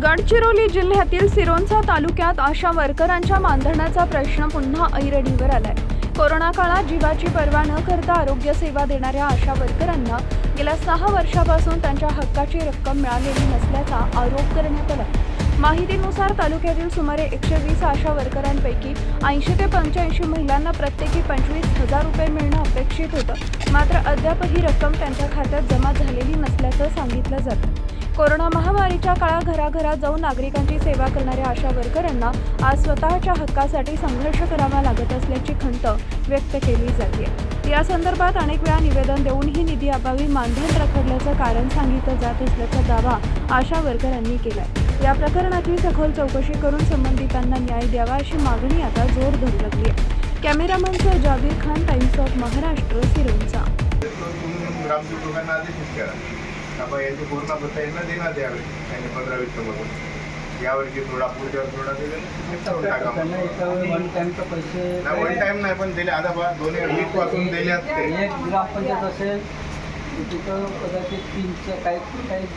गडचिरोली जिल्ह्यातील सिरोंचा तालुक्यात आशा वर्करांच्या मानधनाचा प्रश्न पुन्हा ऐरणीवर आलाय। कोरोना काळात जीवाची पर्वा न करता आरोग्य सेवा देणाऱ्या आशा वर्करांना गेल्या 6 वर्षापासून त्यांच्या हक्काची रक्कम मिळालेली नसल्याचा आरोप करण्यात आला। माहितीनुसार तालुक्यातील सुमारे 120 आशा वर्करांपैकी 80 ते 85 महिलांना प्रत्येकी 25,000 रुपये मिळणं अपेक्षित होतं, मात्र अद्याप ही रक्कम त्यांच्या खात्यात जमा झालेली नसल्याचं सांगितलं जातं। कोरोना महामारीच्या काळात घराघरात जाऊन नागरिकांची सेवा करणाऱ्या आशा वर्करांना आज स्वतःच्या हक्कासाठी संघर्ष करावा लागत असल्याची खंत व्यक्त केली जाते। या संदर्भात अनेक वेळा निवेदन देऊनही निधी अभावी मानधन रखडल्याचं कारण सांगितलं जात असल्याचा दावा आशा वर्करांनी केलाय। या प्रकरणाची सखोल चौकशी करून संबंधितांना न्याय द्यावा अशी मागणी आता जोर धरू लागली आहे। Cameraman sir Jabir Khan, Times of Maharashtra, Sironcha. अब यांची पूर्ण भत्ता यांना देण्यात यावे त्यांनी 15-20 यावर्षी थोडा पुढच्या थोडा वन टाइमचे पैसे वन टाइम नाही पण दिले आता 2020 पासून दिले असते। एक ग्रामपंचायत असेल तिथं कदाचित 3 काही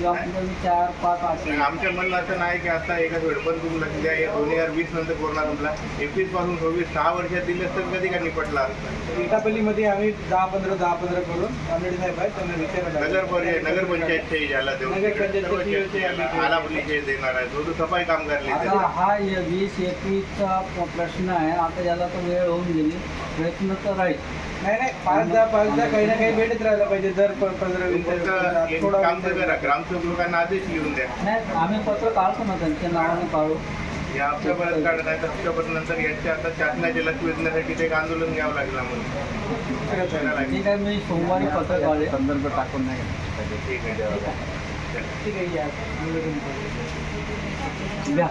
ग्रामपंचायत 4, 5 असेल। आमच्या म्हणणं असं नाही की आता एकाच वेळ पण तुम्ही लक्ष द्या, 2020 नंतर कोरोना संपला, 21 पासून 26 6 वर्षात दिले तर कधी का निपटला असता। एकापल्लीमध्ये आम्ही 10-15 करून आंबेडकर साहेब आहेत त्यांना विचारलं। नगरपंचायतचे याला देऊन आलापल्लीचे देणार आहे, तो सफाई कामगार आता हा 20-21चा प्रश्न आहे। आता याला तर वेळ होऊन गेली, प्रयत्न तर राहील। नाही 5-10 काही ना काही भेटत राहायला पाहिजे दर 15-20 थोडा काम करा। ग्रामसेवक लोकांना आदेश लिहून द्या। नाही आम्ही पत्र काढतो ना, त्यांच्या नावाने काढू। या हप्त्यापर्यंत काढत आहे तर हप्त्यापर्यंत नंतर यांच्या आता शासनाचे लक्ष वेधण्यासाठी ते एक आंदोलन घ्यावं लागेल आम्हाला। ठीक आहे, मी सोमवारी पत्र काढले, संदर्भ टाकून नाही। ठीक आहे ठीक आहे या द्या।